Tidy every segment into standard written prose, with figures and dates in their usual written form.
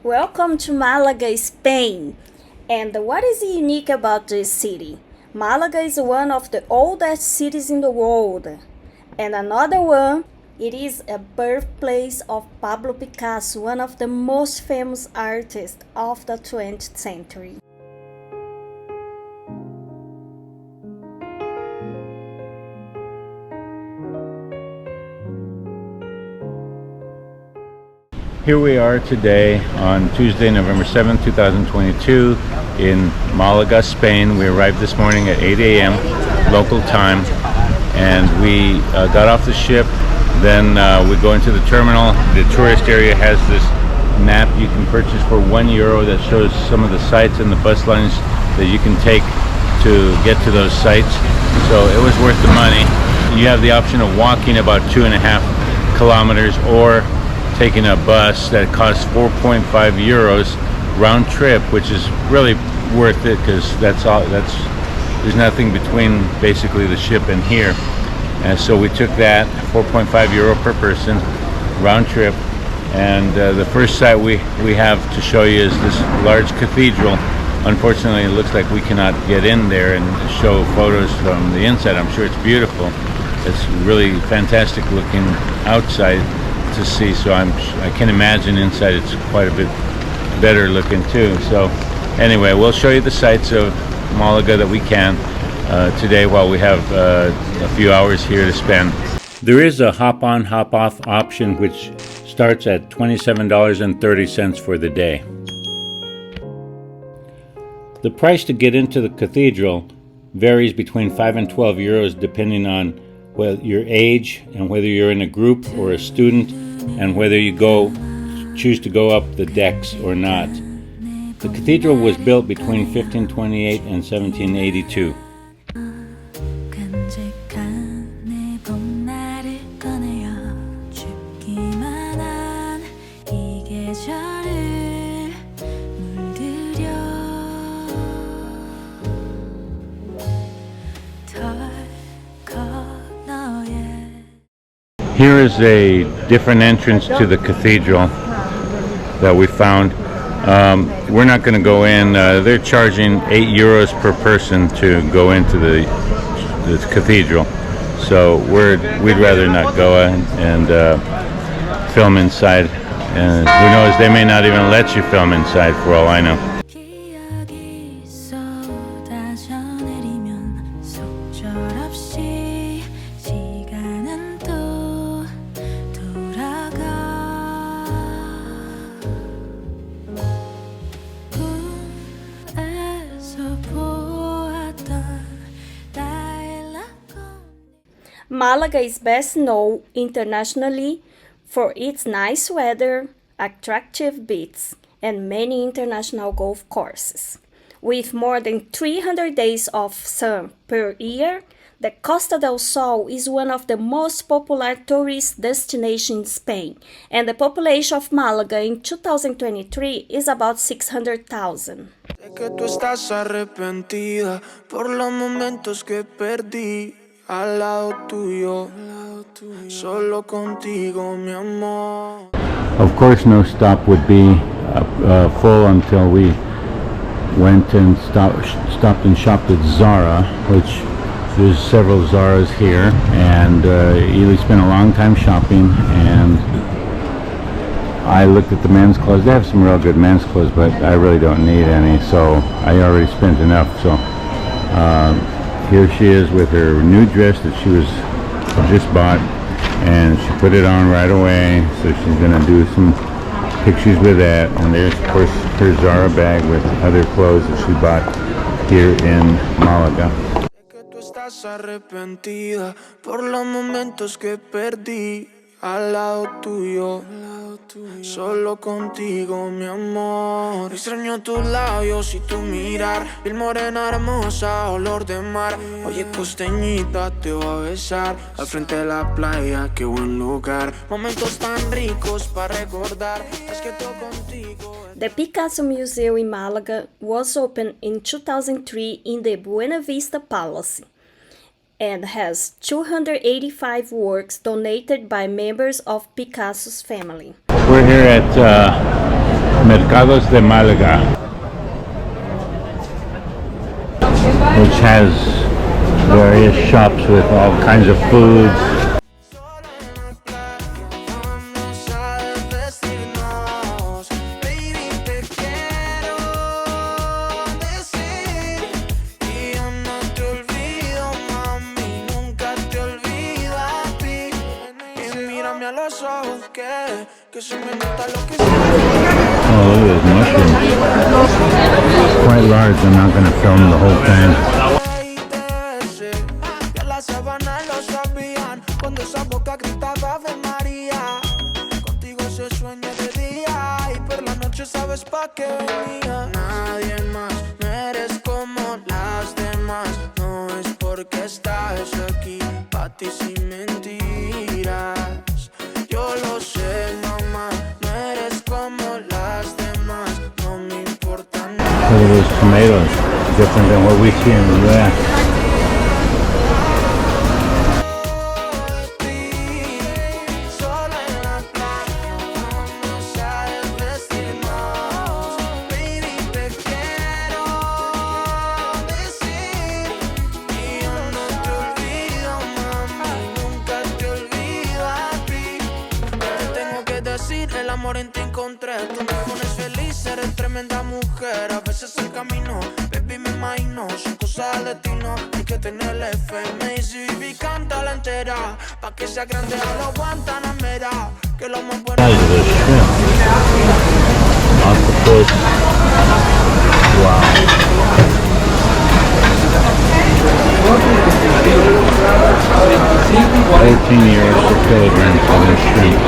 Welcome to Malaga, Spain. And what is unique about this city? Malaga is one of the oldest cities in the world. And another one, it is a birthplace of Pablo Picasso, one of the most famous artists of the 20th century. Here we are today on Tuesday, November 7th, 2022 in Malaga, Spain. We arrived this morning at 8 a.m. local time, and we got off the ship. Then we go into the terminal. The tourist area has this map you can purchase for €1 that shows some of the sites and the bus lines that you can take to get to those sites. So it was worth the money. You have the option of walking about 2.5 kilometers or taking a bus that costs €4.5 round trip, which is really worth it because there's nothing between basically the ship and here. And so we took that €4.5 per person round trip. And the first site we have to show you is this large cathedral. Unfortunately, it looks like we cannot get in there and show photos from the inside. I'm sure it's beautiful. It's really fantastic looking outside to see, so I can imagine inside it's quite a bit better looking too. So anyway, we'll show you the sights of Malaga that we can today while we have a few hours here to spend. There is a hop-on, hop-off option which starts at $27.30 for the day. The price to get into the cathedral varies between €5 and €12 depending on your age and whether you're in a group or a student, and whether you choose to go up the decks or not. The cathedral was built between 1528 and 1782. Here is a different entrance to the cathedral that we found. We're not going to go in. They're charging €8 per person to go into the cathedral. So we'd rather not go and film inside. And who knows, they may not even let you film inside for all I know. Malaga is best known internationally for its nice weather, attractive beaches, and many international golf courses. With more than 300 days of sun per year, the Costa del Sol is one of the most popular tourist destinations in Spain, and the population of Malaga in 2023 is about 600,000. Sé que tú estás arrepentida por los momentos que perdí. Al lado tuyo, solo contigo, mi amor. Of course, no stop would be full until we went and stopped and shopped at Zara, which there's several Zaras here, and Ely spent a long time shopping, and I looked at the men's clothes. They have some real good men's clothes, but I really don't need any, so I already spent enough. So here she is with her new dress that she just bought, and she put it on right away, so she's going to do some pictures with that. And there's, of course, her Zara bag with other clothes that she bought here in Malaga. Sé que tú estás arrepentida por los momentos que perdí. Al lado tuyo, solo contigo, mi amor. Extraño tus labios y tu mirar, piel morena hermosa, olor de mar. Oye, costeñita, te voy a besar al frente de la playa, qué buen lugar. Momentos tan ricos para recordar. Es que todo contigo. The Picasso Museum in Malaga was opened in 2003 in the Buena Vista Palace, and has 285 works donated by members of Picasso's family. We're here at Mercados de Malaga, which has various shops with all kinds of foods. Solo en la playa vamos a desvestirnos. Baby, te quiero decir. Y yo no te olvido, mami, nunca te olvido a ti. Y mírame a los ojos que se me nota lo que Oh, look at those mushrooms. Quite large. I'm not going to film the whole thing. ya la sabana lo sabían cuando esa boca gritaba Ave María. Contigo se sueña de día y por la noche sabes pa' qué venía. Nadie más, no eres como las demás. No es porque estás aquí, pa' ti sin mentiras. Yo lo sé, mamá, no eres como las demás. No me importa nada. Look at those tomatoes. Different than what we see in the U.S. Solo en la playa vamos a desvestirnos. Baby, te quiero decir. Y yo no te olvido, mami, nunca te olvido a ti. Te tengo que decir, el amor en ti encontré. Tú me pones feliz, eres tremenda mujer. A veces el camino, baby, me imagino, son cosas de destino. Hay que tenerle fe. Me dice, baby, cántala entera, pa' que sea grande a los Guantanamera. Que lo más bueno. Look at those shrimp. Octopus. Wow. 14 years for kilograms for this shrimp.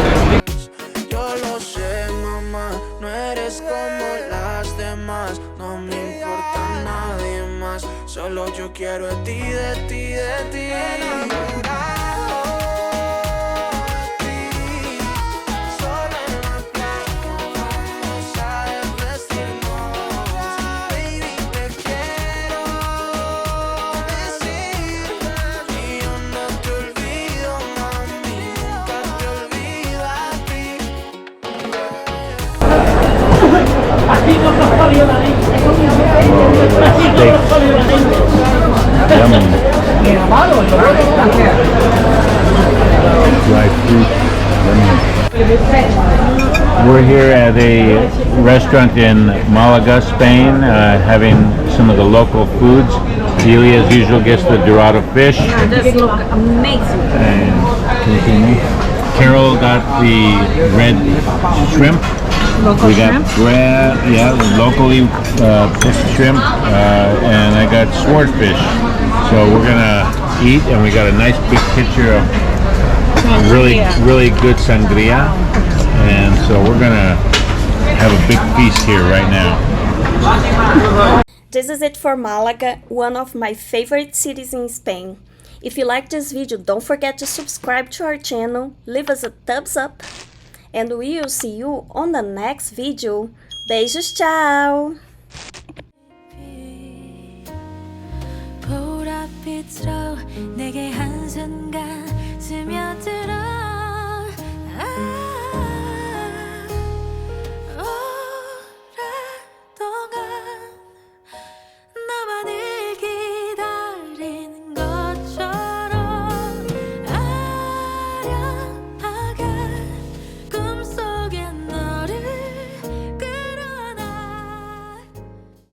Yo lo sé, mamá, no eres como las demás. No me importa nadie más, solo yo quiero de ti, de ti, de ti. Enamorado de ti. Solo en la playa vamos a desvestirnos. Baby, te quiero decir. Y yo no te olvido, mami, nunca te olvido a ti. Yummy. Dried fruit. Yummy. We're here at a restaurant in Malaga, Spain, having some of the local foods. Celia, as usual, gets the dorado fish. This look amazing. And can you see me? Carol got the red shrimp. Local We got shrimp. bread, yeah, locally picked shrimp, and I got swordfish. So we're gonna eat, and we got a nice big picture of really good sangria, and so we're gonna have a big feast here right now. This is it for Malaga, one of my favorite cities in Spain. If you like this video, don't forget to subscribe to our channel, leave us a thumbs up, and we will see you on the next video. Beijos, tchau! 보랏빛으로 내게 한순간 스며들어